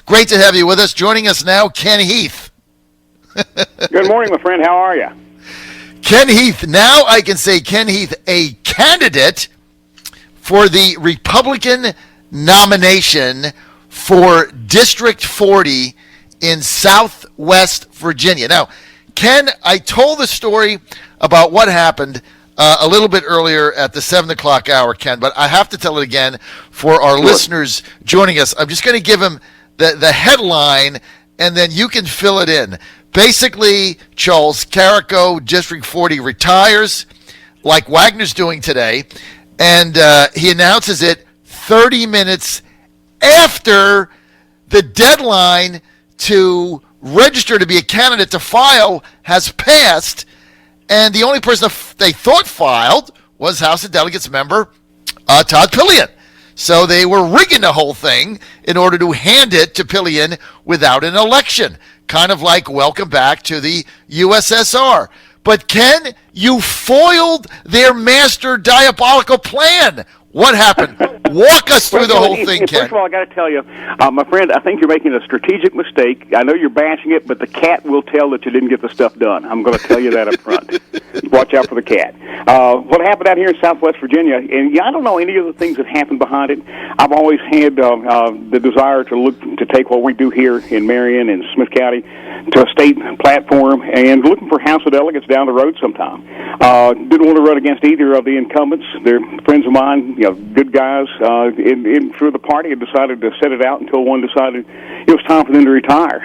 Great to have you with us. Joining us now, Ken Heath. Good morning, my friend. How are you? Ken Heath. Now I can say Ken Heath, a candidate for the Republican nomination for District 40 in Southwest Virginia. Now, Ken, I told the story about what happened a little bit earlier at the 7 o'clock hour, Ken, but I have to tell it again for our listeners joining us. I'm just going to give them the headline, and then you can fill it in. Basically, Charles Carrico, District 40, retires, like Wagner's doing today, and he announces it 30 minutes after the deadline to register to be a candidate to file has passed, and the only person they thought filed was House of Delegates member Todd Pillion. So they were rigging the whole thing in order to hand it to Pillion without an election. Kind of like welcome back to the USSR. But Ken, you foiled their master diabolical plan. What happened? Walk us through the whole thing, Ken. First of all, I got to tell you, my friend, I think you're making a strategic mistake. I know you're bashing it, but the cat will tell that you didn't get the stuff done. I'm going to tell you that up front. Watch out for the cat. What happened out here in Southwest Virginia, and I don't know any of the things that happened behind it. I've always had the desire to take what we do here in Marion and Smith County to a state platform and looking for House of Delegates down the road sometime. Didn't want to run against either of the incumbents. They're friends of mine, good guys in through the party, and decided to set it out until one decided it was time for them to retire.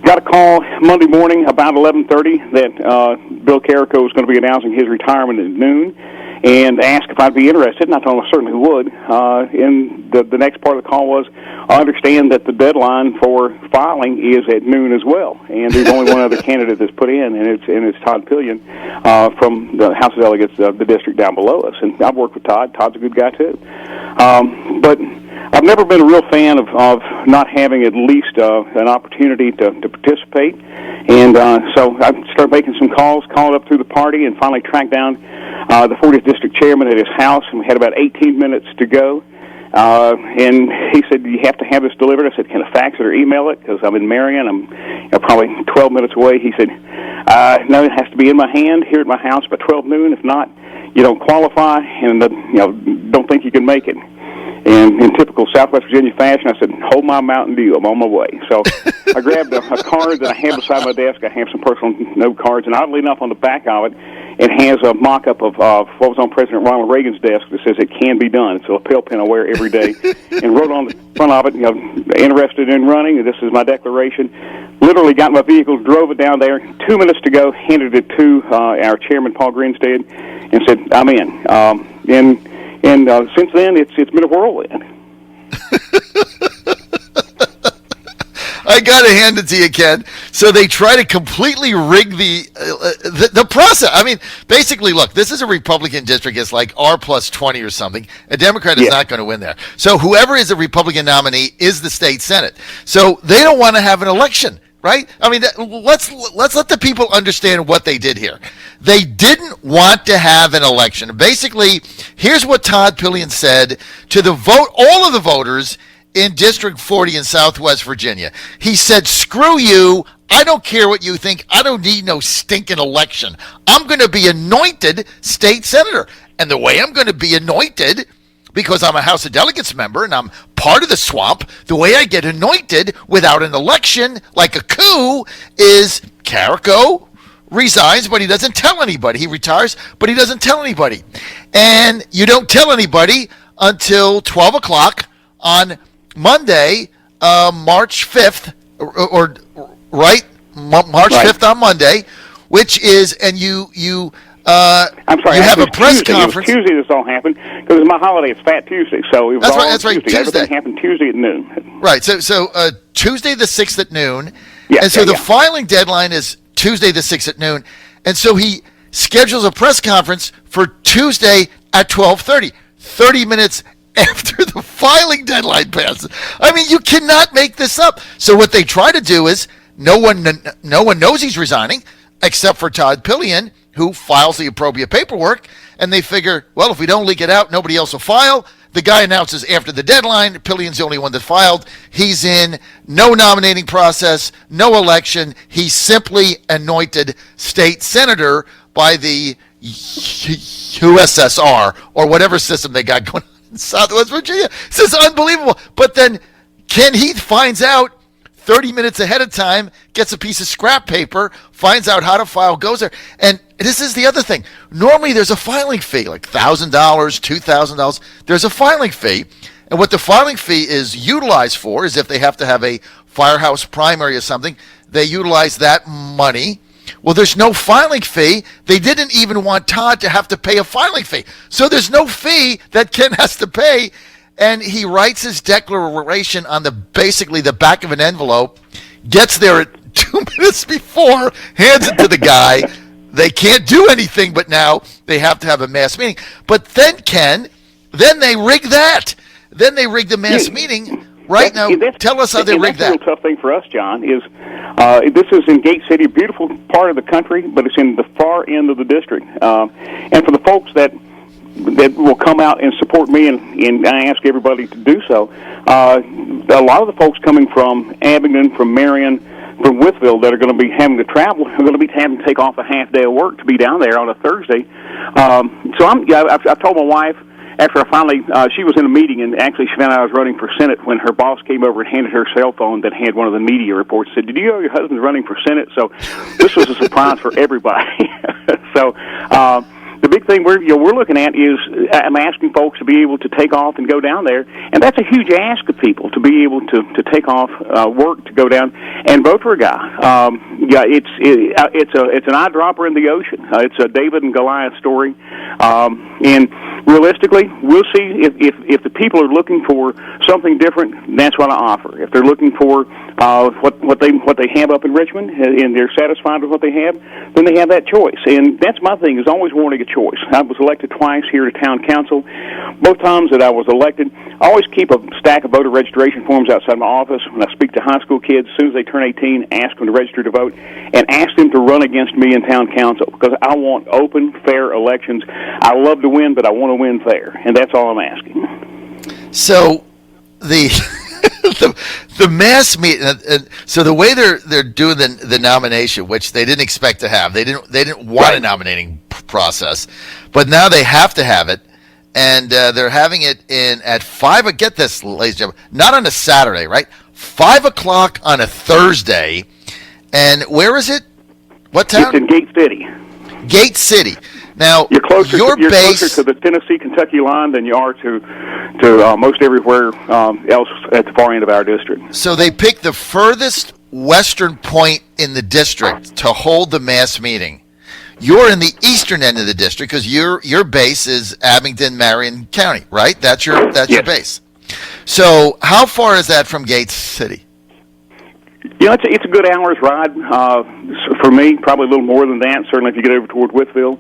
Got a call Monday morning about 11:30 that Bill Carrico was going to be announcing his retirement at noon, and asked if I'd be interested, and I told him I certainly would. And the next part of the call was, I understand that the deadline for filing is at noon as well, and there's only one other candidate that's put in, and it's Todd Pillion from the House of Delegates, the district down below us. And I've worked with Todd. Todd's a good guy too. But I've never been a real fan of not having at least an opportunity to participate, and so I started making some calls, called up through the party, and finally tracked down the 40th District Chairman at his house, and we had about 18 minutes to go. And he said, "You have to have this delivered." I said, "Can I fax it or email it? Because I'm in Marion. I'm probably 12 minutes away." He said, "No, it has to be in my hand here at my house by 12 noon. If not, you don't qualify, and don't think you can make it." And in typical Southwest Virginia fashion, I said, "Hold my Mountain Dew. I'm on my way." So I grabbed a card that I have beside my desk. I have some personal note cards, and oddly enough, on the back of it, it has a mock-up of what was on President Ronald Reagan's desk that says it can be done. It's a lapel pin I wear every day. And wrote on the front of it, interested in running, this is my declaration. Literally got in my vehicle, drove it down there, 2 minutes to go, handed it to our chairman, Paul Grinstead, and said, "I'm in." And since then, it's been a whirlwind. I got to hand it to you, Ken. So they try to completely rig the process. I mean, basically, look, this is a Republican district. It's like R plus 20 or something. A Democrat is not going to win there. So whoever is a Republican nominee is the state Senate. So they don't want to have an election. Right? I mean, let's let the people understand what they did here. They didn't want to have an election. Basically, here's what Todd Pillion said to all of the voters in District 40 in Southwest Virginia. He said, "Screw you. I don't care what you think. I don't need no stinking election. I'm going to be anointed state senator. And the way I'm going to be anointed, because I'm a House of Delegates member and I'm part of the swamp, the way I get anointed without an election, like a coup, is Carrico resigns, but he doesn't tell anybody. He retires, but he doesn't tell anybody. And you don't tell anybody until 12 o'clock on Monday, March 5th, March 5th on Monday, which is, and I'm sorry. You have a press conference. It was Tuesday this all happened because it's my holiday. It's Fat Tuesday, so it was that's right. Tuesday. Everything happened Tuesday at noon. Right. So Tuesday the 6th at noon, and so the filing deadline is Tuesday the 6th at noon, and so he schedules a press conference for Tuesday at 12:30, 30 minutes after the filing deadline passes. I mean, you cannot make this up. So what they try to do is no one knows he's resigning except for Todd Pillion, who files the appropriate paperwork, and they figure, well, if we don't leak it out, nobody else will file. the guy announces after the deadline, Pillion's the only one that filed. He's in. No nominating process, no election. He's simply anointed state senator by the USSR or whatever system they got going on in Southwest Virginia. This is unbelievable. But then Ken Heath finds out 30 minutes ahead of time, gets a piece of scrap paper, finds out how to file, goes there. And this is the other thing. Normally there's a filing fee, like $1,000, $2,000. There's a filing fee. And what the filing fee is utilized for is if they have to have a firehouse primary or something, they utilize that money. Well, there's no filing fee. They didn't even want Todd to have to pay a filing fee. So there's no fee that Ken has to pay. And he writes his declaration on basically the back of an envelope, gets there at 2 minutes before, hands it to the guy. They can't do anything, but now they have to have a mass meeting. But then, Ken, they rig that. Then they rig the mass meeting. Right now, tell us how they rigged that. That's a real tough thing for us, John, is this is in Gate City, a beautiful part of the country, but it's in the far end of the district. And for the folks that will come out and support me, and I ask everybody to do so. A lot of the folks coming from Abingdon, from Marion, from Wytheville that are going to be having to travel are going to be having to take off a half day of work to be down there on a Thursday. So I've told my wife, after I finally, she was in a meeting, and actually she found out I was running for Senate when her boss came over and handed her cell phone that had one of the media reports, said, "Did you know your husband's running for Senate?" So this was a surprise for everybody. So the big thing we're looking at is I'm asking folks to be able to take off and go down there, and that's a huge ask of people to be able to take off work to go down and vote for a guy. It's an eyedropper in the ocean. It's a David and Goliath story, and realistically, we'll see if the people are looking for something different. That's what I offer. If they're looking for what they have up in Richmond and they're satisfied with what they have, then they have that choice. And that's my thing, is always wanting a choice. I was elected twice here to town council. Both times that I was elected, I always keep a stack of voter registration forms outside my office when I speak to high school kids. As soon as they turn 18, ask them to register to vote and ask them to run against me in town council, because I want open, fair elections. I love to win, but I want to win fair, and that's all I'm asking. So the mass meeting. So the way they're doing the nomination, which they didn't expect to have, they didn't want a nominating process, but now they have to have it, and they're having it at 5. Get this, ladies and gentlemen, not on a Saturday, right? 5 o'clock on a Thursday, and where is it? What town? It's in Gate City. Gate City. Now, you're closer base, to the Tennessee-Kentucky line than you are to most everywhere else at the far end of our district. So they picked the furthest western point in the district to hold the mass meeting. You're in the eastern end of the district because your base is Abingdon, Marion County, right? That's your base. So how far is that from Gate City? It's a good hour's ride for me, probably a little more than that, certainly if you get over toward Wytheville.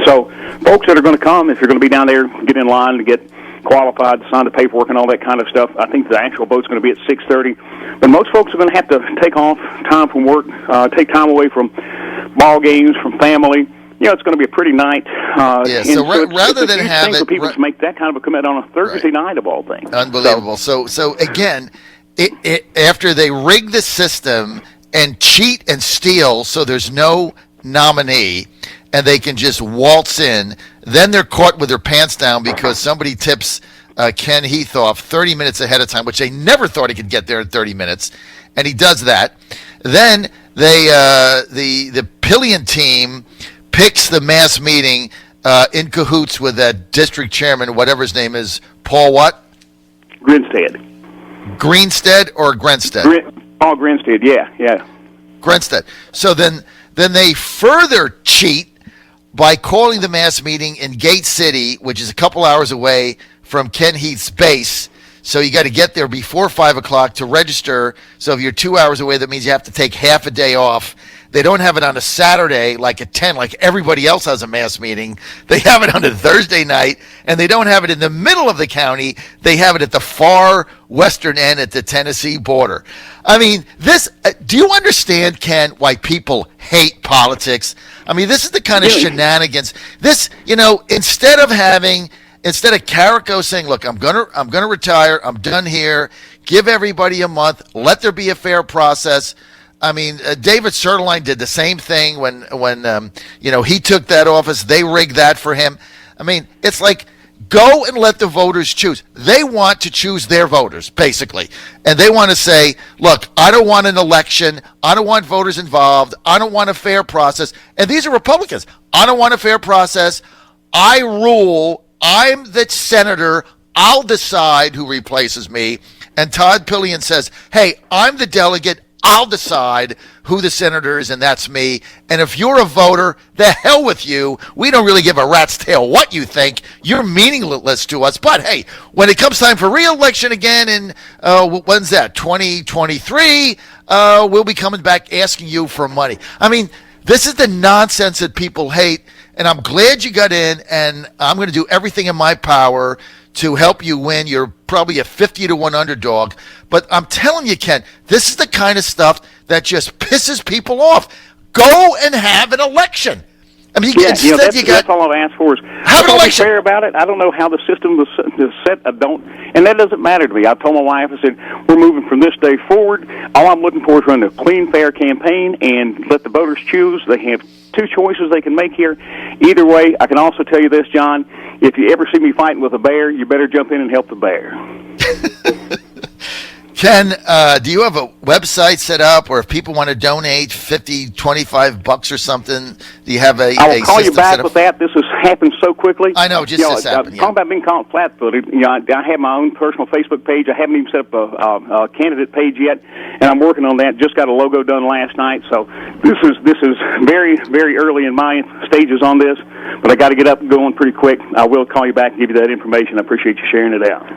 So folks that are going to come, if you're going to be down there, get in line to get qualified, sign the paperwork and all that kind of stuff. I think the actual vote's going to be at 6:30. But most folks are going to have to take off time from work, take time away from ball games, from family. It's going to be a pretty night. So rather than have it, for people to make that kind of a commitment on a Thursday night of all things. Unbelievable. So again, after they rig the system and cheat and steal, so there's no nominee, and they can just waltz in, then they're caught with their pants down because somebody tips Ken Heath off 30 minutes ahead of time, which they never thought he could get there in 30 minutes, and he does that. Then the Pillion team picks the mass meeting in cahoots with that district chairman, whatever his name is, Paul what? Greenstead or Grenstead? Paul Grinstead, yeah. Grenstead. So then they further cheat by calling the mass meeting in Gate City, which is a couple hours away from Ken Heath's base. So you got to get there before 5 o'clock to register. So if you're 2 hours away, that means you have to take half a day off. They don't have it on a Saturday like at 10, like everybody else has a mass meeting. They have it on a Thursday night, and they don't have it in the middle of the county. They have it at the far western end at the Tennessee border. I mean, do you understand, Ken, why people hate politics? I mean, this is the kind of shenanigans. Instead of having instead of Carrico saying, "Look, I'm gonna retire. I'm done here. Give everybody a month. Let there be a fair process." I mean, David Serterline did the same thing when he took that office. They rigged that for him. I mean, it's like, go and let the voters choose. They want to choose their voters, basically. And they want to say, look, I don't want an election. I don't want voters involved. I don't want a fair process. And these are Republicans. I don't want a fair process. I rule. I'm the senator. I'll decide who replaces me. And Todd Pillion says, hey, I'm the delegate. I'll decide who the senator is, and that's me. And if you're a voter, the hell with you. We don't really give a rat's tail what you think. You're meaningless to us. But, hey, when it comes time for re-election again in, when's that, 2023, we'll be coming back asking you for money. I mean, this is the nonsense that people hate, and I'm glad you got in, and I'm going to do everything in my power to help you win. You're probably a 50-1 underdog. But I'm telling you, Ken, this is the kind of stuff that just pisses people off. Go and have an election. I mean, that's all I've asked for is have an election. Fair about it. I don't know how the system was set. I don't, and that doesn't matter to me. I told my wife, I said, we're moving from this day forward. All I'm looking for is run a clean, fair campaign and let the voters choose. They have two choices they can make here. Either way, I can also tell you this, John, if you ever see me fighting with a bear, you better jump in and help the bear. Ken, do you have a website set up, or if people want to donate $50, $25 or something, do you have a I'll call you back with that. This has happened so quickly. I know, just happened. Talking about being caught flat-footed, I have my own personal Facebook page. I haven't even set up a candidate page yet, and I'm working on that. Just got a logo done last night, so this is very, very early in my stages on this, but I got to get up and going pretty quick. I will call you back and give you that information. I appreciate you sharing it out.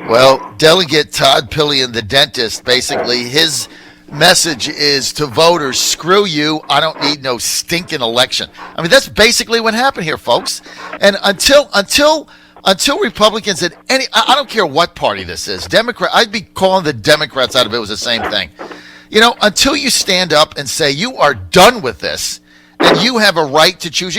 Well, Delegate Todd Pillion, the dentist, basically, his message is to voters, screw you, I don't need no stinking election. I mean, that's basically what happened here, folks. And until Republicans at I don't care what party this is, Democrat, I'd be calling the Democrats out if it was the same thing. Until you stand up and say you are done with this and you have a right to choose,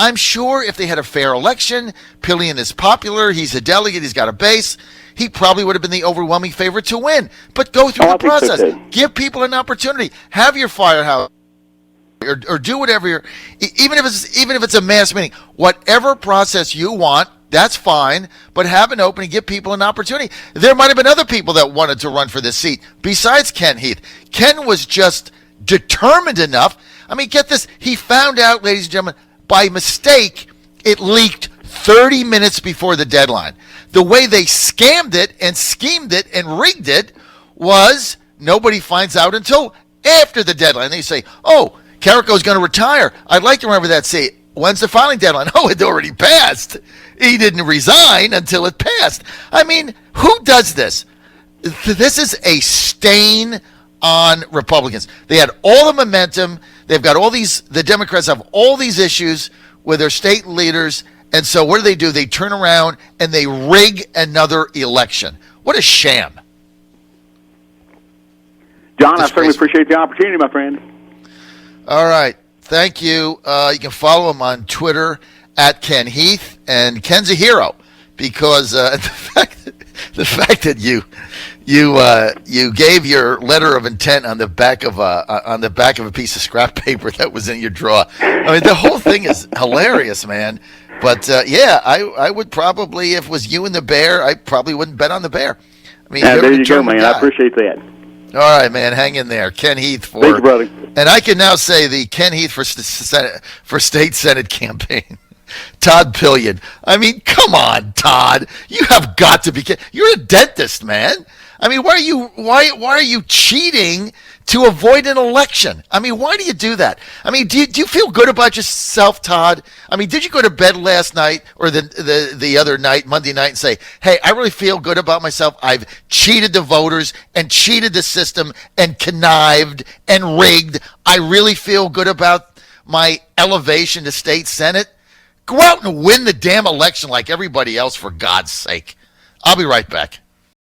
I'm sure if they had a fair election, Pillion is popular, he's a delegate, he's got a base, he probably would have been the overwhelming favorite to win. But go through the process. So give people an opportunity. Have your firehouse or do whatever even if it's a mass meeting, whatever process you want, that's fine, but have an opening, give people an opportunity. There might have been other people that wanted to run for this seat besides Ken Heath. Ken was just determined enough. I mean, get this, he found out, ladies and gentlemen, by mistake, it leaked 30 minutes before the deadline. The way they scammed it and schemed it and rigged it was nobody finds out until after the deadline. They say, oh, Carrico's going to retire. I'd like to remember that seat. When's the filing deadline? Oh, it already passed. He didn't resign until it passed. I mean, who does this? This is a stain on Republicans. They had all the momentum. They've got the Democrats have all these issues with their state leaders. And so what do? They turn around and they rig another election. What a sham. John, I certainly appreciate the opportunity, my friend. All right. Thank you. You can follow him on Twitter at Ken Heath. And Ken's a hero because the fact that you gave your letter of intent on the back of a piece of scrap paper that was in your drawer. I mean, the whole thing is hilarious, man. But I would probably, if it was you and the bear, I probably wouldn't bet on the bear. I mean, there you go, man. Guy. I appreciate that. All right, man. Hang in there, Ken Heath Thank you, brother. And I can now say the Ken Heath for state senate campaign. Todd Pillion. I mean, come on, Todd. You have got to be kidding. You're a dentist, man. I mean, why are you cheating to avoid an election? I mean, why do you do that? I mean, do you feel good about yourself, Todd? I mean, did you go to bed last night or the other night, Monday night, and say, hey, I really feel good about myself. I've cheated the voters and cheated the system and connived and rigged. I really feel good about my elevation to state senate. Go out and win the damn election like everybody else, for God's sake. I'll be right back.